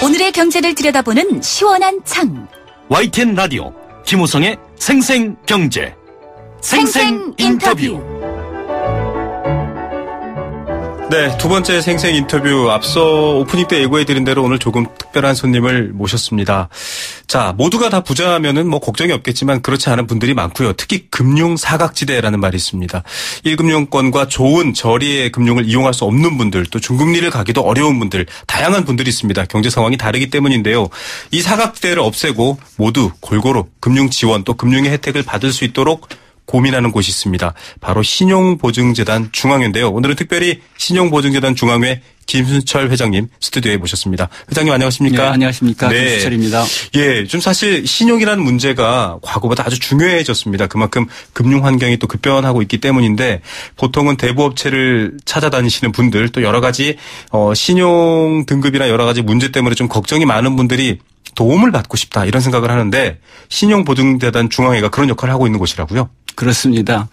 오늘의 경제를 들여다보는 시원한 창 YTN 라디오 김우성의 생생경제 생생 인터뷰 네, 두 번째 생생 인터뷰 앞서 오프닝 때 예고해드린 대로 오늘 조금 특별한 손님을 모셨습니다. 자, 모두가 다 부자면은 뭐 걱정이 없겠지만 그렇지 않은 분들이 많고요. 특히 금융 사각지대라는 말이 있습니다. 1금융권과 좋은 저리의 금융을 이용할 수 없는 분들, 또 중금리를 가기도 어려운 분들, 다양한 분들이 있습니다. 경제 상황이 다르기 때문인데요. 이 사각지대를 없애고 모두 골고루 금융 지원 또 금융의 혜택을 받을 수 있도록 고민하는 곳이 있습니다. 바로 신용보증재단 중앙회인데요. 오늘은 특별히 신용보증재단 중앙회 김순철 회장님 스튜디오에 모셨습니다. 회장님 안녕하십니까? 네, 안녕하십니까? 네. 김순철입니다. 예, 좀 사실 신용이라는 문제가 과거보다 아주 중요해졌습니다. 그만큼 금융 환경이 또 급변하고 있기 때문인데 보통은 대부업체를 찾아다니시는 분들 또 여러 가지 신용 등급이나 여러 가지 문제 때문에 좀 걱정이 많은 분들이 도움을 받고 싶다 이런 생각을 하는데 신용보증재단 중앙회가 그런 역할을 하고 있는 곳이라고요? 그렇습니다.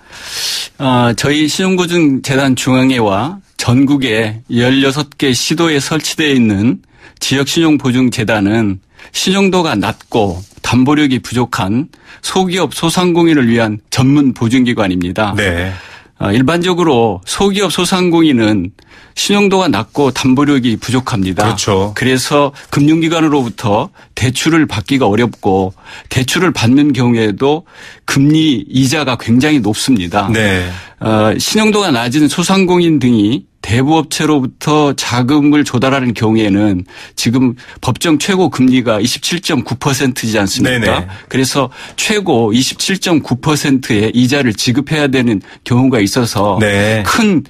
저희 신용보증재단 중앙회와 전국에 16개 시도에 설치되어 있는 지역신용보증재단은 신용도가 낮고 담보력이 부족한 소기업 소상공인을 위한 전문 보증기관입니다. 네. 일반적으로 소기업 소상공인은 신용도가 낮고 담보력이 부족합니다. 그렇죠. 그래서 금융기관으로부터 대출을 받기가 어렵고 대출을 받는 경우에도 금리 이자가 굉장히 높습니다. 네. 신용도가 낮은 소상공인 등이 대부업체로부터 자금을 조달하는 경우에는 지금 법정 최고 금리가 27.9%이지 않습니까? 네네. 그래서 최고 27.9%의 이자를 지급해야 되는 경우가 있어서 네. 큰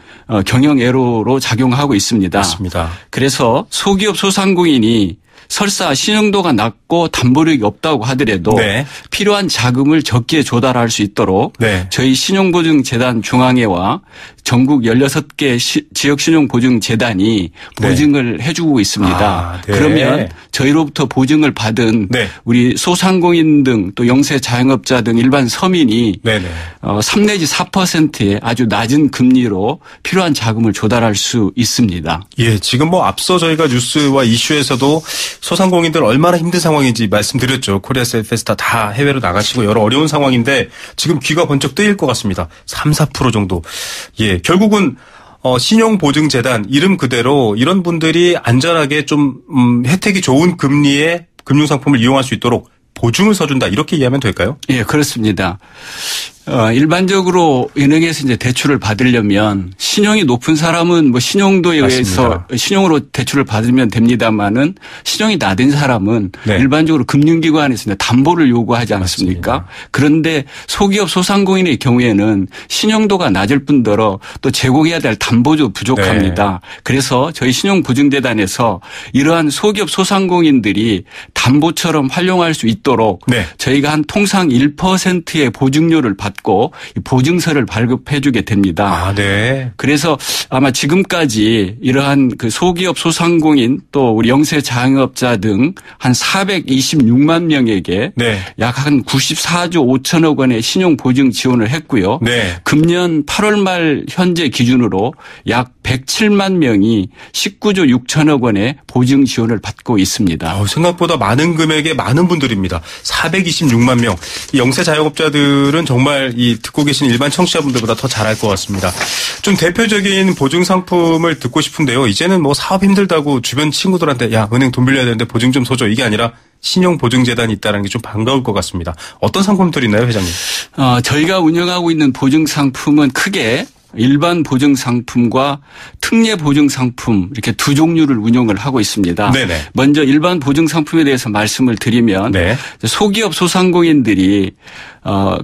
경영애로로 작용하고 있습니다. 맞습니다. 그래서 소기업 소상공인이 설사 신용도가 낮고 담보력이 없다고 하더라도 네. 필요한 자금을 적게 조달할 수 있도록 네. 저희 신용보증재단 중앙회와 전국 16개 지역신용보증재단이 보증을 해주고 있습니다. 네. 그러면 저희로부터 보증을 받은 네. 우리 소상공인 등 또 영세 자영업자 등 일반 서민이 네네. 3 내지 4%의 아주 낮은 금리로 필요한 자금을 조달할 수 있습니다. 예, 지금 앞서 저희가 뉴스와 이슈에서도 소상공인들 얼마나 힘든 상황인지 말씀드렸죠. 코리아셀페스타 다 해외로 나가시고 여러 어려운 상황인데 지금 귀가 번쩍 뜨일 것 같습니다. 3, 4% 정도. 예, 결국은 신용보증재단 이름 그대로 이런 분들이 안전하게 좀 혜택이 좋은 금리의 금융상품을 이용할 수 있도록 보증을 서준다 이렇게 이해하면 될까요? 예, 그렇습니다. 일반적으로 은행에서 이제 대출을 받으려면 신용이 높은 사람은 신용도에 의해서 신용으로 대출을 받으면 됩니다만은 신용이 낮은 사람은 네. 일반적으로 금융기관에서 담보를 요구하지 않습니까? 맞습니다. 그런데 소기업 소상공인의 경우에는 신용도가 낮을 뿐더러 또 제공해야 될 담보도 부족합니다. 네. 그래서 저희 신용보증재단에서 이러한 소기업 소상공인들이 담보처럼 활용할 수 있도록 네. 저희가 한 통상 1%의 보증료를 받고 보증서를 발급해 주게 됩니다. 아, 네. 그래서 아마 지금까지 이러한 그 소기업 소상공인 또 우리 영세 자영업자 등 한 426만 명에게 네. 약 한 94조 5천억 원의 신용 보증 지원을 했고요. 네. 금년 8월 말 현재 기준으로 약 107만 명이 19조 6천억 원의 보증 지원을 받고 있습니다. 생각보다 많은 금액의 많은 분들입니다. 426만 명. 이 영세 자영업자들은 정말 이 듣고 계신 일반 청취자분들보다 더 잘할 것 같습니다. 좀 대표적인 보증 상품을 듣고 싶은데요. 이제는 사업 힘들다고 주변 친구들한테 야 은행 돈 빌려야 되는데 보증 좀 서줘 이게 아니라 신용보증재단이 있다는 게 좀 반가울 것 같습니다. 어떤 상품들이 있나요, 회장님? 저희가 운영하고 있는 보증 상품은 크게 일반 보증 상품과 특례 보증 상품 이렇게 두 종류를 운영을 하고 있습니다. 네네. 먼저 일반 보증 상품에 대해서 말씀을 드리면 네. 소기업 소상공인들이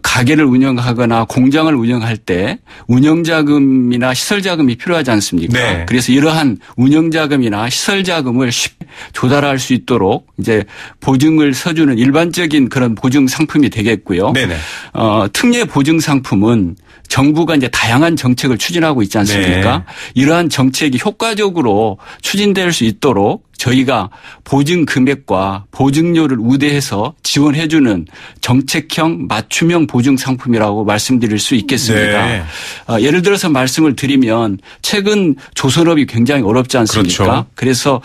가게를 운영하거나 공장을 운영할 때 운영자금이나 시설자금이 필요하지 않습니까? 네. 그래서 이러한 운영자금이나 시설자금을 쉽게 조달할 수 있도록 이제 보증을 서주는 일반적인 그런 보증 상품이 되겠고요. 네네. 특례 보증 상품은 정부가 이제 다양한 정책을 추진하고 있지 않습니까? 네. 이러한 정책이 효과적으로 추진될 수 있도록 저희가 보증 금액과 보증료를 우대해서 지원해주는 정책형 맞춤형 보증 상품이라고 말씀드릴 수 있겠습니다. 네. 예를 들어서 말씀을 드리면 최근 조선업이 굉장히 어렵지 않습니까? 그렇죠. 그래서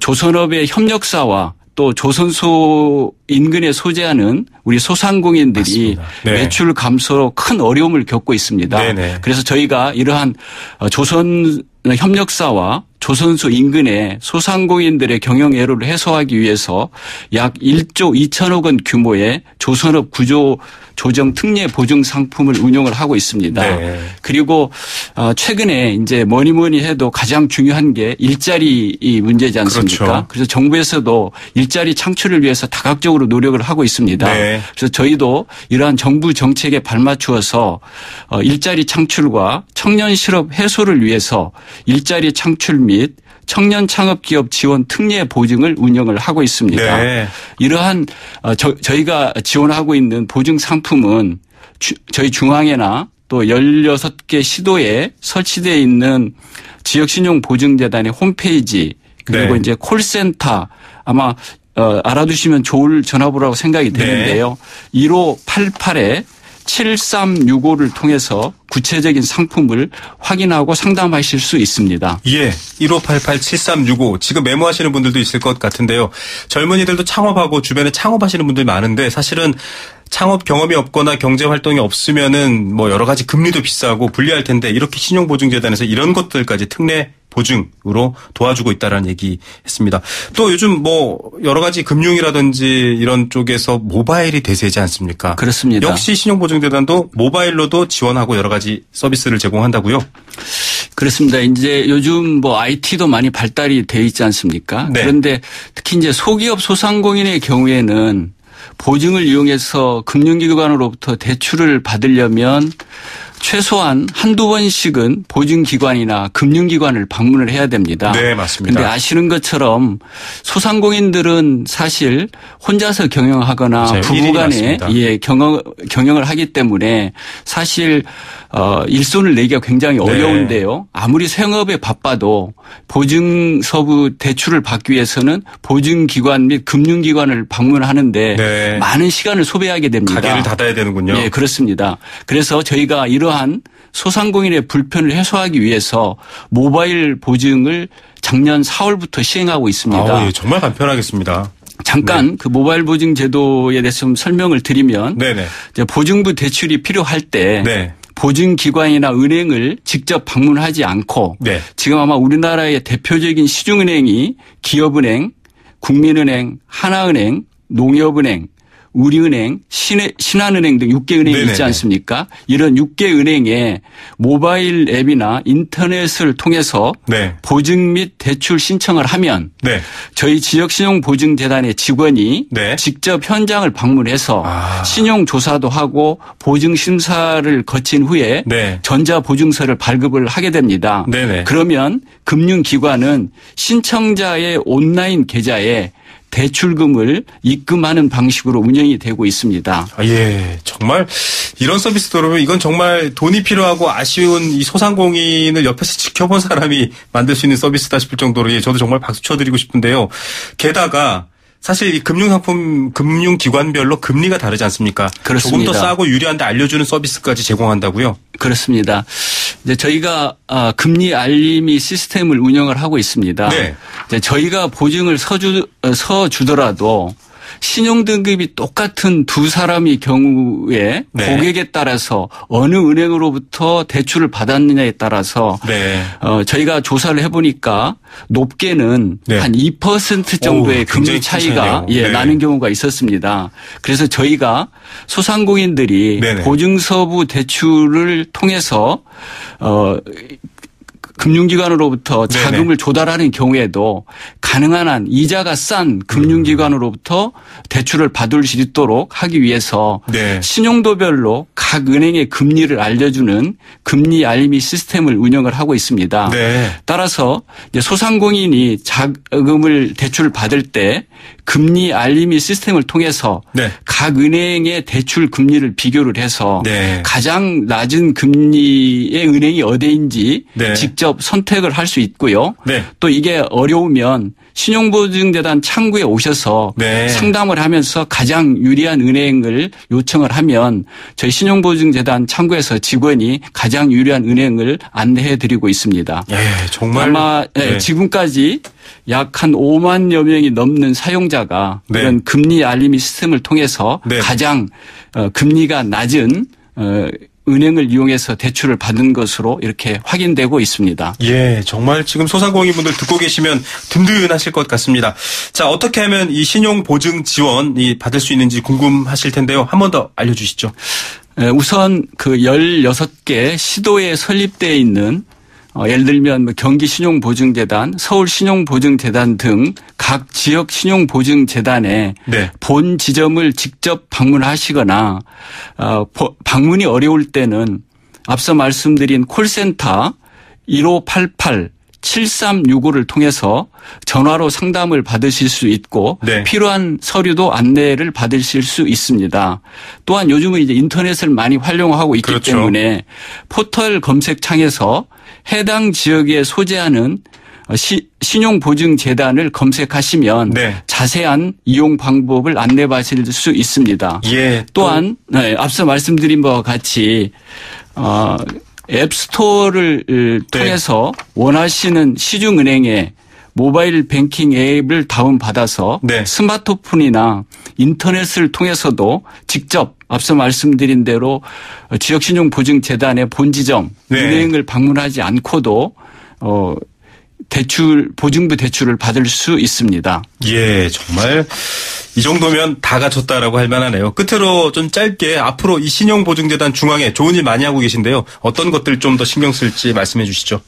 조선업의 협력사와 또 조선소 인근에 소재하는 우리 소상공인들이 네. 매출 감소로 큰 어려움을 겪고 있습니다. 네네. 그래서 저희가 이러한 조선 협력사와 조선소 인근의 소상공인들의 경영 애로를 해소하기 위해서 약 1조 2천억 원 규모의 조선업 구조 조정 특례 보증 상품을 운용을 하고 있습니다. 네. 그리고 최근에 이제 뭐니 해도 가장 중요한 게 일자리 문제지 않습니까? 그렇죠. 그래서 정부에서도 일자리 창출을 위해서 다각적으로 노력을 하고 있습니다. 네. 그래서 저희도 이러한 정부 정책에 발맞추어서 일자리 창출과 청년 실업 해소를 위해서 일자리 창출 및 청년 창업 기업 지원 특례 보증을 운영을 하고 있습니다. 네. 이러한 저희가 지원하고 있는 보증 상품은 저희 중앙회나 또 16개 시도에 설치되어 있는 지역신용보증재단의 홈페이지 그리고 네. 이제 콜센터 아마 알아두시면 좋을 전화번호라고 생각이 되는데요. 네. 1588에 7365를 통해서 구체적인 상품을 확인하고 상담하실 수 있습니다. 예. 1588-7365. 지금 메모하시는 분들도 있을 것 같은데요. 젊은이들도 창업하고 주변에 창업하시는 분들이 많은데 사실은 창업 경험이 없거나 경제 활동이 없으면은 뭐 여러 가지 금리도 비싸고 불리할 텐데 이렇게 신용보증재단에서 이런 것들까지 특례 보증으로 도와주고 있다라는 얘기 했습니다. 또 요즘 뭐 여러 가지 금융이라든지 이런 쪽에서 모바일이 대세지 않습니까? 그렇습니다. 역시 신용보증재단도 모바일로도 지원하고 여러 가지 서비스를 제공한다고요? 그렇습니다. 이제 요즘 뭐 IT도 많이 발달이 돼 있지 않습니까? 네. 그런데 특히 이제 소기업 소상공인의 경우에는 보증을 이용해서 금융기관으로부터 대출을 받으려면 최소한 한두 번씩은 보증기관이나 금융기관을 방문을 해야 됩니다. 네, 맞습니다. 그런데 아시는 것처럼 소상공인들은 사실 혼자서 경영하거나 부부간에 예, 경영을 하기 때문에 사실 일손을 내기가 굉장히 어려운데요. 네. 아무리 생업에 바빠도 보증서부 대출을 받기 위해서는 보증기관 및 금융기관을 방문하는데 네. 많은 시간을 소비하게 됩니다. 가게를 닫아야 되는군요. 네, 그렇습니다. 그래서 저희가 이러한 소상공인의 불편을 해소하기 위해서 모바일 보증을 작년 4월부터 시행하고 있습니다. 예, 정말 간편하겠습니다. 잠깐 네. 그 모바일 보증 제도에 대해서 좀 설명을 드리면 네네. 이제 보증부 대출이 필요할 때 네. 보증기관이나 은행을 직접 방문하지 않고 네. 지금 아마 우리나라의 대표적인 시중은행이 기업은행, 국민은행, 하나은행, 농협은행, 우리은행, 신한은행 등 6개 은행이 네네네. 있지 않습니까? 이런 6개 은행에 모바일 앱이나 인터넷을 통해서 네. 보증 및 대출 신청을 하면 네. 저희 지역신용보증재단의 직원이 네. 직접 현장을 방문해서 신용조사도 하고 보증심사를 거친 후에 네. 전자보증서를 발급을 하게 됩니다. 네네. 그러면 금융기관은 신청자의 온라인 계좌에 대출금을 입금하는 방식으로 운영이 되고 있습니다. 예, 정말 이런 서비스 들어보면 이건 정말 돈이 필요하고 아쉬운 이 소상공인을 옆에서 지켜본 사람이 만들 수 있는 서비스다 싶을 정도로 예, 저도 정말 박수 쳐드리고 싶은데요. 게다가 사실 이 금융상품, 금융기관별로 금리가 다르지 않습니까? 그렇습니다. 조금 더 싸고 유리한데 알려주는 서비스까지 제공한다고요? 그렇습니다. 이제 저희가 금리 알림이 시스템을 운영을 하고 있습니다. 네. 이제 저희가 보증을 서주더라도 신용등급이 똑같은 두 사람의 경우에 네. 고객에 따라서 어느 은행으로부터 대출을 받았느냐에 따라서 네. 저희가 조사를 해보니까 높게는 네. 한 2% 정도의 금리 차이가 예, 네. 나는 경우가 있었습니다. 그래서 저희가 소상공인들이 네네. 보증서부 대출을 통해서 금융기관으로부터 자금을 네네. 조달하는 경우에도 가능한 한 이자가 싼 금융기관으로부터 대출을 받을 수 있도록 하기 위해서 네. 신용도별로 각 은행의 금리를 알려주는 금리 알림이 시스템을 운영을 하고 있습니다. 네. 따라서 이제 소상공인이 자금을 대출을 받을 때 금리 알림이 시스템을 통해서 네. 각 은행의 대출 금리를 비교를 해서 네. 가장 낮은 금리의 은행이 어디인지 네. 직접 선택을 할 수 있고요. 네. 또 이게 어려우면 신용보증재단 창구에 오셔서 네. 상담을 하면서 가장 유리한 은행을 요청을 하면 저희 신용보증재단 창구에서 직원이 가장 유리한 은행을 안내해 드리고 있습니다. 예, 정말 아마 네. 지금까지 약 한 5만여 명이 넘는 사용자가 네. 이런 금리 알림이 시스템을 통해서 네. 가장 금리가 낮은 은행을 이용해서 대출을 받은 것으로 이렇게 확인되고 있습니다. 예, 정말 지금 소상공인분들 듣고 계시면 든든하실 것 같습니다. 자, 어떻게 하면 이 신용보증 지원이 받을 수 있는지 궁금하실 텐데요. 한 번 더 알려주시죠. 우선 그 16개 시도에 설립되어 있는 예를 들면 경기 신용보증재단, 서울 신용보증재단 등 각 지역 신용보증재단에 네. 본 지점을 직접 방문하시거나 방문이 어려울 때는 앞서 말씀드린 콜센터 1588-7365를 통해서 전화로 상담을 받으실 수 있고 네. 필요한 서류도 안내를 받으실 수 있습니다. 또한 요즘은 이제 인터넷을 많이 활용하고 있기 그렇죠. 때문에 포털 검색창에서 해당 지역에 소재하는 신용보증재단을 검색하시면 네. 자세한 이용 방법을 안내받을 수 있습니다. 예. 또한 앞서 말씀드린 바와 같이 앱스토어를 통해서 원하시는 시중은행의 모바일 뱅킹 앱을 다운받아서 네. 스마트폰이나 인터넷을 통해서도 직접 앞서 말씀드린 대로 지역신용보증재단의 본지점 네. 은행을 방문하지 않고도 보증부 대출을 받을 수 있습니다. 예, 정말 이 정도면 다 갖췄다라고 할 만하네요. 끝으로 좀 짧게 앞으로 이 신용보증재단 중앙에 좋은 일 많이 하고 계신데요. 어떤 것들 좀 더 신경 쓸지 말씀해 주시죠.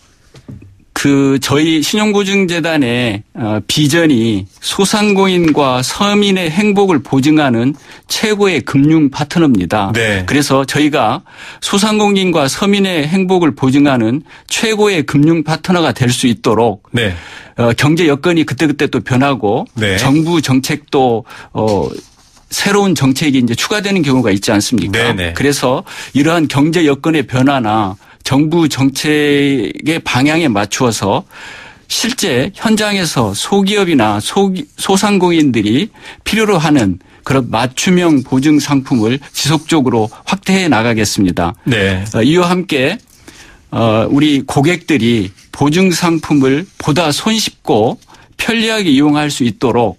저희 신용보증재단의 비전이 소상공인과 서민의 행복을 보증하는 최고의 금융 파트너입니다. 네. 그래서 저희가 소상공인과 서민의 행복을 보증하는 최고의 금융 파트너가 될 수 있도록 네. 경제 여건이 그때그때 또 변하고 네. 정부 정책도 새로운 정책이 이제 추가되는 경우가 있지 않습니까? 네네. 그래서 이러한 경제 여건의 변화나 정부 정책의 방향에 맞추어서 실제 현장에서 소기업이나 소상공인들이 필요로 하는 그런 맞춤형 보증 상품을 지속적으로 확대해 나가겠습니다. 네. 이와 함께 우리 고객들이 보증 상품을 보다 손쉽고 편리하게 이용할 수 있도록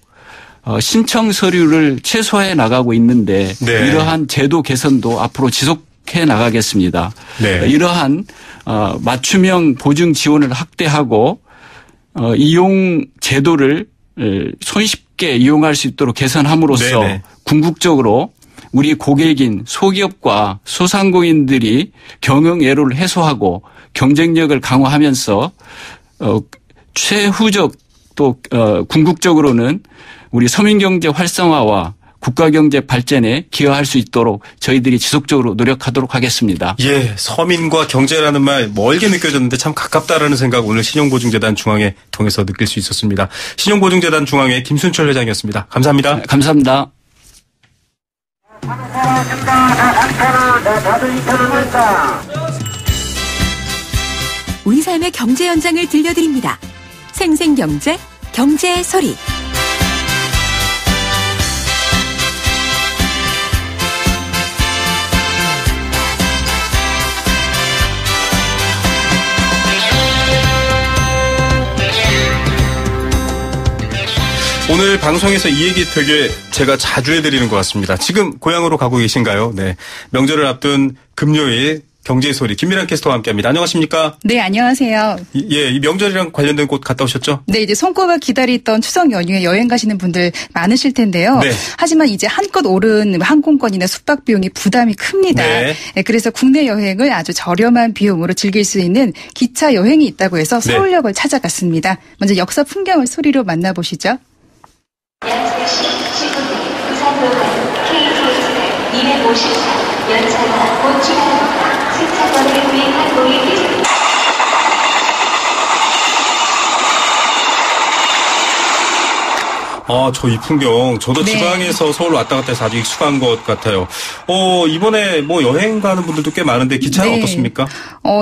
신청 서류를 최소화해 나가고 있는데 네. 이러한 제도 개선도 앞으로 지속해 나가겠습니다. 네. 이러한 맞춤형 보증 지원을 확대하고 이용 제도를 손쉽게 이용할 수 있도록 개선함으로써 네네. 궁극적으로 우리 고객인 소기업과 소상공인들이 경영 애로를 해소하고 경쟁력을 강화하면서 최후적 또 궁극적으로는 우리 서민경제 활성화와 국가경제 발전에 기여할 수 있도록 저희들이 지속적으로 노력하도록 하겠습니다. 예, 서민과 경제라는 말 멀게 느껴졌는데 참 가깝다라는 생각 오늘 신용보증재단 중앙회 통해서 느낄 수 있었습니다. 신용보증재단 중앙회 김순철 회장이었습니다. 감사합니다. 네, 감사합니다. 우리 삶의 경제 현장을 들려드립니다. 생생경제, 경제의 소리. 오늘 방송에서 이 얘기 되게 제가 자주 해드리는 것 같습니다. 지금 고향으로 가고 계신가요? 네. 명절을 앞둔 금요일 경제의 소리 김미란 캐스터와 함께합니다. 안녕하십니까? 네, 안녕하세요. 예, 이 명절이랑 관련된 곳 갔다 오셨죠? 네, 이제 손꼽아 기다리던 추석 연휴에 여행 가시는 분들 많으실 텐데요. 네. 하지만 이제 한껏 오른 항공권이나 숙박 비용이 부담이 큽니다. 네. 네, 그래서 국내 여행을 아주 저렴한 비용으로 즐길 수 있는 기차 여행이 있다고 해서 서울역을 찾아갔습니다. 먼저 역사 풍경을 소리로 만나보시죠. 약 3시 19분 부산로는 KTX 254 연차가 곧 출발합니다. 승차권을 구입한 고객께서는 저 이 풍경, 저도 네. 지방에서 서울 왔다 갔다 해서 아주 익숙한 것 같아요. 이번에 뭐 여행 가는 분들도 꽤 많은데 기차는 네. 어떻습니까?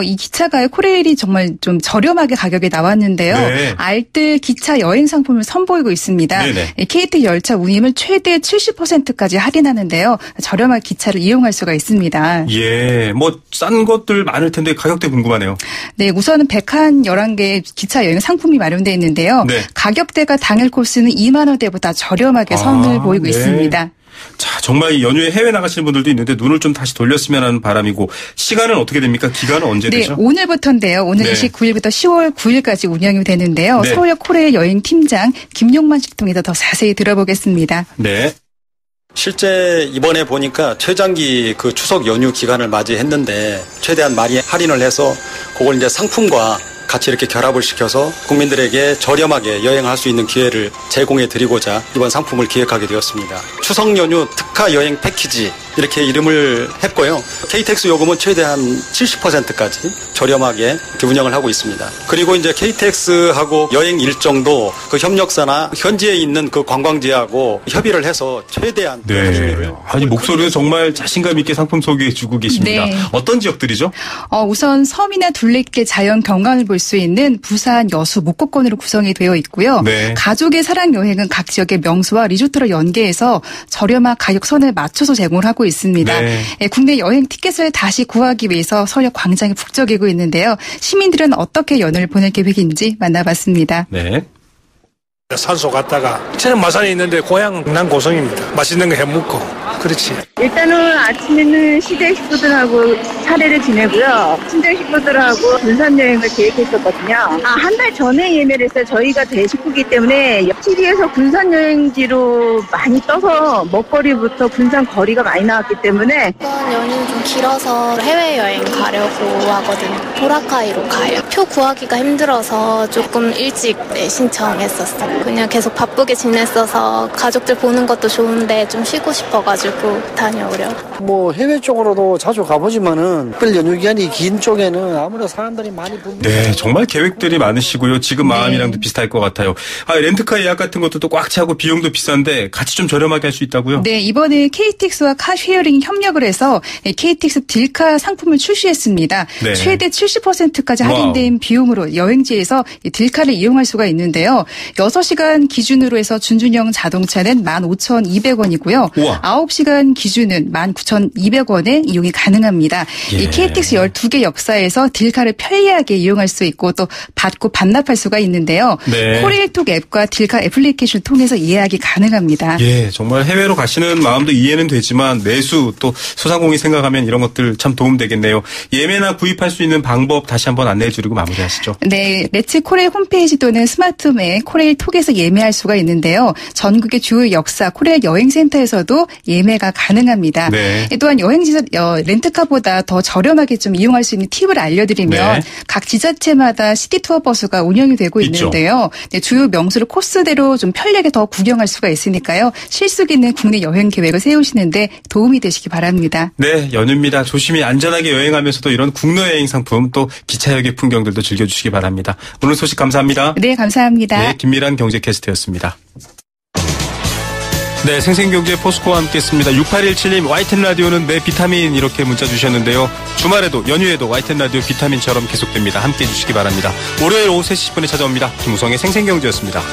이 기차가 코레일이 정말 좀 저렴하게 가격에 나왔는데요. 네. 알뜰 기차 여행 상품을 선보이고 있습니다. 네네. KT 열차 운임을 최대 70%까지 할인하는데요. 저렴한 기차를 이용할 수가 있습니다. 예, 뭐 싼 것들 많을 텐데 가격대 궁금하네요. 네, 우선은 101개 기차 여행 상품이 마련되어 있는데요. 네. 가격대가 당일 코스는 2만 원대보다 저렴하게 선을 보이고 네. 있습니다. 자, 정말 연휴에 해외 나가시는 분들도 있는데 눈을 좀 다시 돌렸으면 하는 바람이고 시간은 어떻게 됩니까? 기간은 언제 되죠? 네, 오늘부터인데요. 오늘 네. 29일부터 10월 9일까지 운영이 되는데요. 네. 서울역 코레일 여행 팀장 김용만 씨를 통해서 더 자세히 들어보겠습니다. 네. 실제 이번에 보니까 최장기 그 추석 연휴 기간을 맞이했는데 최대한 많이 할인을 해서 그걸 이제 상품과 같이 이렇게 결합을 시켜서 국민들에게 저렴하게 여행할 수 있는 기회를 제공해 드리고자 이번 상품을 기획하게 되었습니다. 추석 연휴 특화 여행 패키지 이렇게 이름을 했고요. KTX 요금은 최대한 70%까지 저렴하게 이렇게 운영을 하고 있습니다. 그리고 이제 KTX하고 여행 일정도 그 협력사나 현지에 있는 그 관광지하고 협의를 해서 최대한 네. 아니 목소리도 정말 자신감 있게 상품 소개해 주고 계십니다. 네. 어떤 지역들이죠? 우선 섬이나 둘레길 자연 경관을 볼 수 있는 부산, 여수, 목포권으로 구성이 되어 있고요. 네. 가족의 사랑 여행은 각 지역의 명소와 리조트를 연계해서 저렴한 가격선에 맞춰서 제공을 하고 있습니다. 네. 국내 여행 티켓을 다시 구하기 위해서 서울역 광장이 북적이고 있는데요. 시민들은 어떻게 연휴를 보낼 계획인지 만나봤습니다. 네. 산소 갔다가 저는 마산에 있는데 고향 난 고성입니다. 맛있는 거 해먹고 그렇지. 일단은 아침에는 시댁 식구들하고 차례를 지내고요. 친정 식구들하고 군산 여행을 계획했었거든요. 한 달 전에 예매를 했어요. 저희가 대식구기 때문에 TV에서 군산 여행지로 많이 떠서 먹거리부터 군산 거리가 많이 나왔기 때문에 이번 연휴는 좀 길어서 해외여행 가려고 하거든요. 보라카이로 가요. 표 구하기가 힘들어서 조금 일찍 신청했었어요. 그냥 계속 바쁘게 지냈어서 가족들 보는 것도 좋은데 좀 쉬고 싶어가지고 다녀오려. 뭐 해외 쪽으로도 자주 가보지만은 특별 연휴 기간이 긴 쪽에는 아무래도 사람들이 많이 붐비고. 네, 정말 계획들이 많으시고요. 지금 마음이랑도 비슷할 것 같아요. 렌트카 예약 같은 것도 또 꽉 차고 비용도 비싼데 같이 좀 저렴하게 할 수 있다고요? 네, 이번에 KTX와 카쉐어링 협력을 해서 KTX 딜카 상품을 출시했습니다. 네. 최대 70%까지 할인된 비용으로 여행지에서 딜카를 이용할 수가 있는데요. 6시간 기준으로 해서 준준형 자동차는 15,200원이고요. 우와. 9시간 기준은 19,200원에 이용이 가능합니다. 이 KTX 12개 역사에서 딜카를 편리하게 이용할 수 있고 또 받고 반납할 수가 있는데요. 네. 코레일톡 앱과 딜카 애플리케이션을 통해서 예약이 가능합니다. 예, 정말 해외로 가시는 마음도 이해는 되지만 내수 또 소상공인 생각하면 이런 것들 참 도움되겠네요. 예매나 구입할 수 있는 방법 다시 한번 안내해 주리고 마무리하시죠. 네, 레츠 코레일 홈페이지 또는 스마트홈에 코레일톡에서 예매할 수가 있는데요. 전국의 주요 역사 코레일 여행센터에서도 예매가 가능합니다. 네. 또한 여행지에서 렌트카보다 더 저렴하게 좀 이용할 수 있는 팁을 알려드리면 네. 각 지자체마다 시티투어 버스가 운영이 되고 있죠. 있는데요. 네, 주요 명소를 코스대로 좀 편리하게 더 구경할 수가 있으니까요. 실속 있는 국내 여행 계획을 세우시는데 도움이 되시기 바랍니다. 네, 연휴입니다. 조심히 안전하게 여행하면서도 이런 국내 여행 상품 또 기차역의 풍경들도 즐겨주시기 바랍니다. 오늘 소식 감사합니다. 네, 감사합니다. 네, 김미란 경제캐스터였습니다. 네, 생생경제 포스코와 함께했습니다. 6817님, YTN 라디오는 내 비타민 이렇게 문자 주셨는데요. 주말에도 연휴에도 YTN 라디오 비타민처럼 계속됩니다. 함께해 주시기 바랍니다. 월요일 오후 3시 10분에 찾아옵니다. 김우성의 생생경제였습니다.